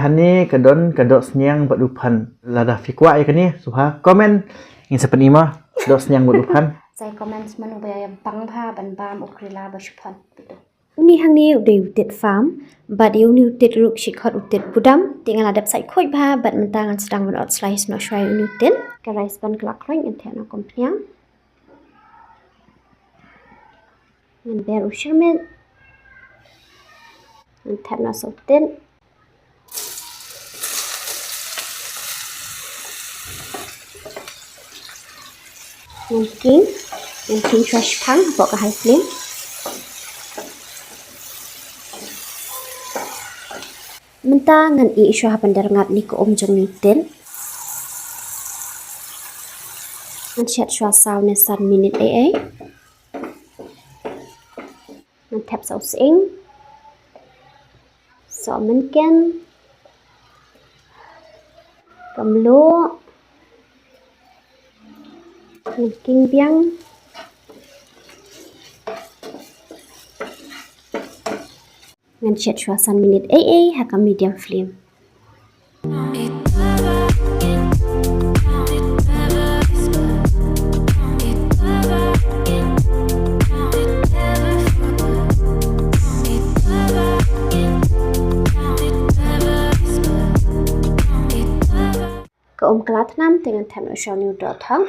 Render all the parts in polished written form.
Tehani kedon kedok senyang berdupan lada fikwa ya kini suha komen ingin seperti mah dok senyang berdupan. Saya komen menu bayam bangpa ban bam Nutrela bershibun. Uni hang ni udah utit farm, bad uni utit ruk shikot utit Budam, tinggal ada sai koi ba bad mentangan sedang menot slice no shwai uni utit, ke rice ban kelak loin ente no kompnyang. Ngan ber ushirmen, ente no sautin. Mungkin trash pan bawa ke high flame. Mentang ngan i isu hapan darangat ni ko jong ni ten. Ngan Shet shwa saw ne 3 minute ai. Ngan tap saw sing. So mungkin Kumno King biang ngan Shet shwa 1 minute ai haka medium flame. Ke kelat nam dengan tem shwa new Doh Thok.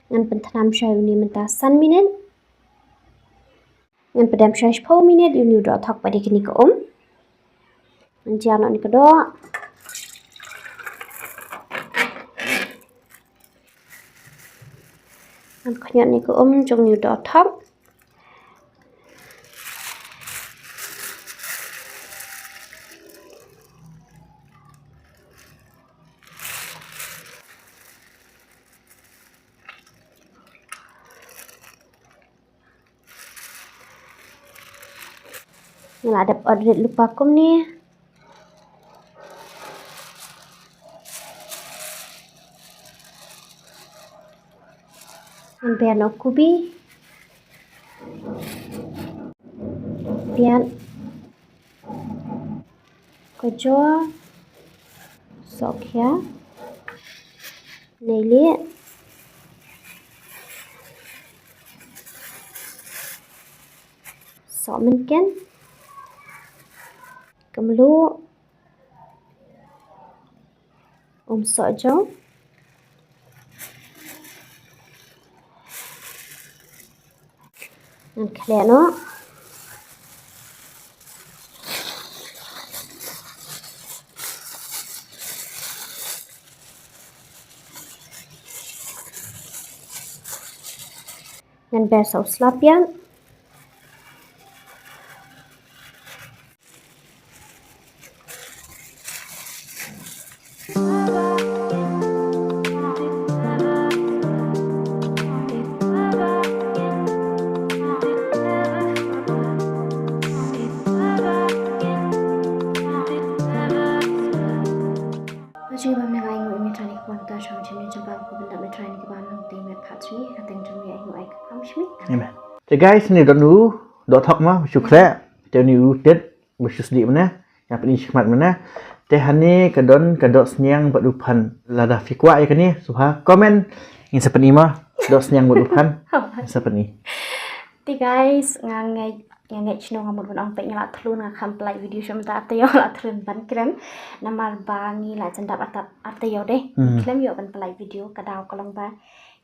Ngan pentanam shai uni mentah 1 minit. Ngan pedam shai 10 minit uni Doh Thok pada kini ke Ngan jangan ni kedua. Ngan kenyat ni ke jong ni Doh Thok. Nggak ada order lupa kum ni. Biar no kubi. Biar kojo sok ya. Nili. Sok mungkin. Kumno Soya dan Khleh no dan ber saus lapian. Jika benda lain ingin try ni kuat dah macam ni jumpa aku benda try ni keban nanti BergKhasiVlog atau jumpa yang ingin kamu sih. Amen. So guys ni Doh Thok mah bersyuk Khleh. Teu ni utit bersyuk Sdieh mana? Yang paling khidmat mana? Tehani kedon kedok senyang berdupan lada fikwa ya kini suha komen ingin seperti mah dok senyang berdupan seperti. Ti guys ngai chino ngamud bon ong pe ngala thlun nga kham play video shom ta atayo la thlun ban krem namal bangi la chandap atayo de klem yo ban play video kadaw kolong ba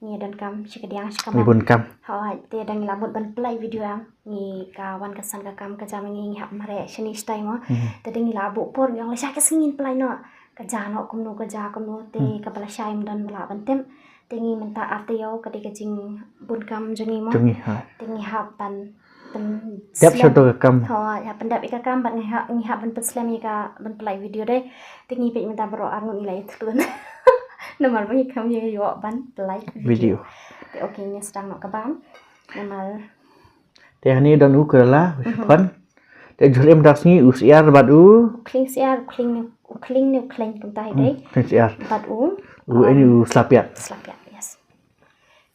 ngi dan kam sikadiang sikam Ibun kam. Hai te dang lamut ban play video am ngi kawan kesan ka kam ka jam ngi hap mare shini stay mo te ding la bu por yang la sha ka singin play no ka jano kumno ka ja kumno te ka pala shaim dan bala ban tem tingi menta atayo kadika jing bun kam jengi mo tingi hap ban Tiap shoto ke kam. Ya pendap ika kam ban ngihap ban peslam ika ban play video deh. Tingi pe minta bro arngun ilai thlun. Namal bang kam ye yo ban play video. Te okay ni sedang nak kabam. Namal. Te hani dan Nutrela bersyukur. Te jurem dasni usiar badu. Kling siar kling tum tahi deh. Kling siar. Badu. Ini slapiat. Slapiat yes.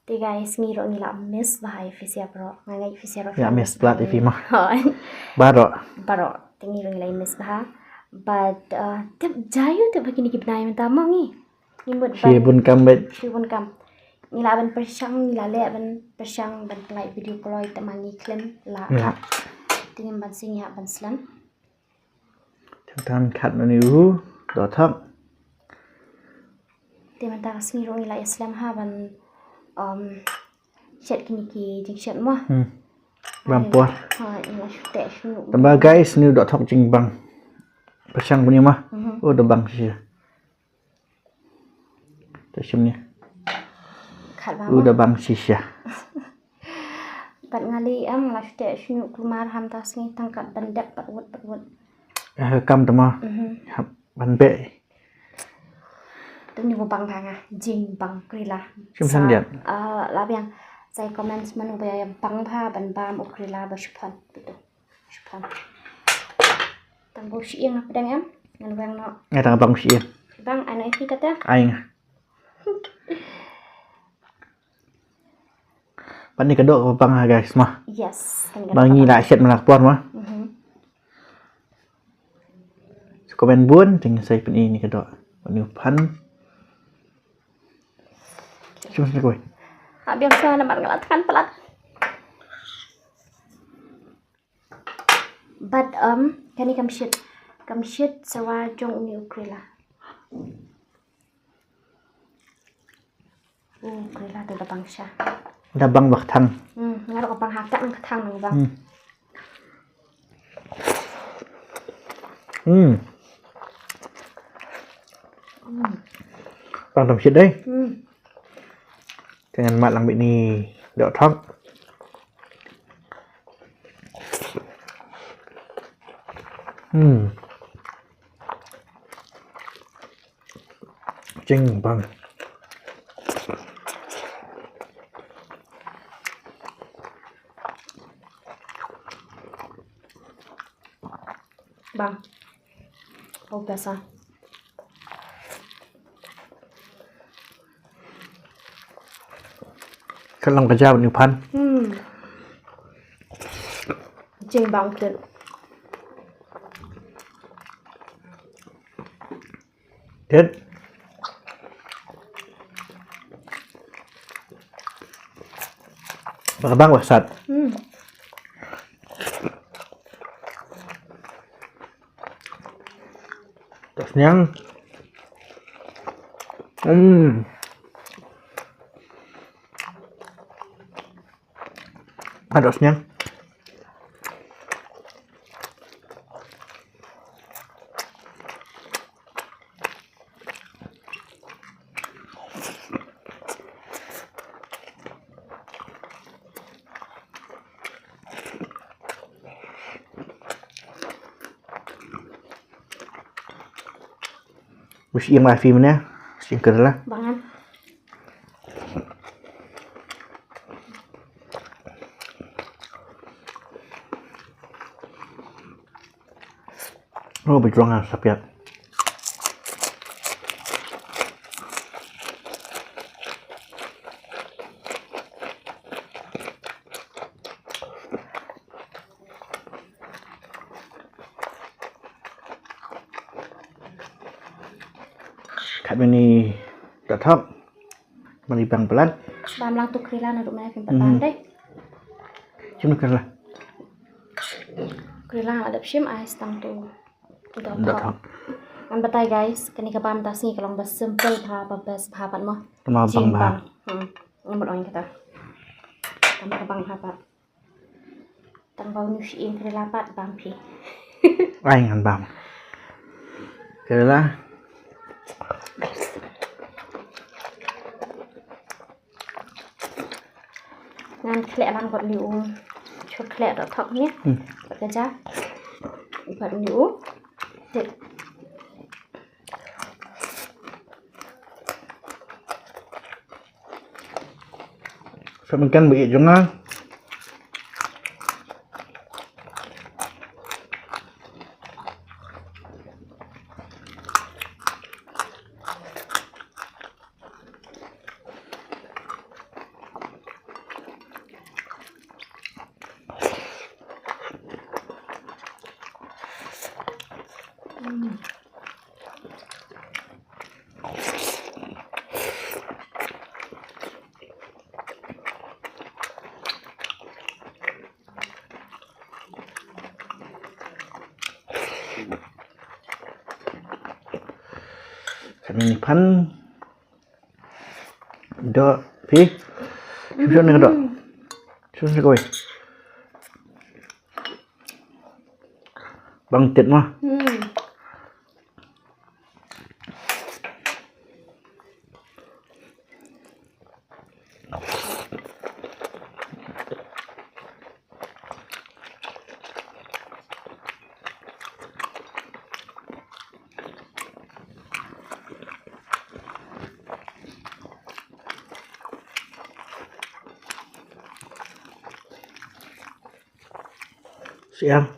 Thì guys ngiro ngila miss bahai fisia bro. Ngai fisia ro. Ya miss plat ifi mah. Hoi. Baro. Baro. Thì ngiro ngila miss bah. But tip jayu tip begini kibnai minta mau ngi. Ngimut Shibun kambet. Shibun kam. Ngila ban persang ngila le ban persang ban play video call temangi klen la. Ya. Tingin ban sing ya ban slan. Tan kat menu Doh Thok. Thì mình ta ngiro ngila Islam ha ban Shet kini ki jing Shet mo. Bampur. Ha ngila shute shunu. Tambah guys ni Doh Thok jing bang. Persang punya mah. Oh dah bang sih. Tersim ni. Khat ba. Udah bang sih ya. Bat ngali am ngila shute shunu keluar ham ta singi tangkat bandek pat wut. Kam tama. Ban be. Tu ni bang bang jing bang krila. Sim san dia. La biang sai comments manu ba bang pha ban bam ukrila ba shupan betul. Shupan. Tang bo shi yang pedang am ngan bang no. Ngai tang bang sih. Bang ana ifi kata. Aing. Pan ni kedok bang guys mah. Yes. Bang ni nak set melak puan mah. Komen buôn tinggal saya pun ini kedok. Penuh pan. Cuma sekali koi. Biang sa naman ngalatakan pelat. But kani kamshit sawa jong uni ukrila. Ukrila tu bang sha. Dah bang bak thang. Ngarok bang hakak nang katang nang bang. Bang đồng shit đấy. Jangan mat lang bit ni Doh Thok. Jing bang. Bang. Oh biasa. Kalau kerja penuh pan. Jing bang tu. Dead. Bang wasat. Terus yang Adosnya Bus yang live mana? Singkir lah. Bangan. Oh, berjuangan sapiat. Kat ni Doh Thok. Mari bang pelan. Bam lang tu krila na rumah pin patan deh. Cuma kerlah. Krila ada shim ais tang tu. Doh Doh Thok. An batai guys, kani ka bam tas ni kalong bas simple bha bas bha pat mo. Tama bang bah. Ngamut orang kita. Tama ka bang bha pat. Tang bau ni shi krila pat bam pi. Aing an bang. Kerlah. Ngan Khleh lang got liu. Chốt Khleh Doh Thok nhé. Kerja. Got liu. Tip. Phải mình cân bị chúng nó. Kami ni pan. Doh pi. Shibun ni doh. Shibun ni koi. Bang tet mah. Siang.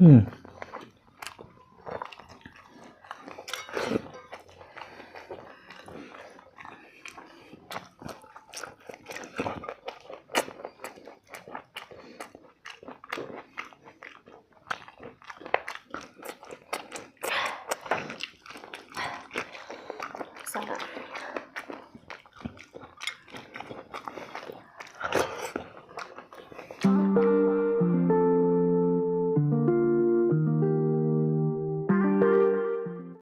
Hmm.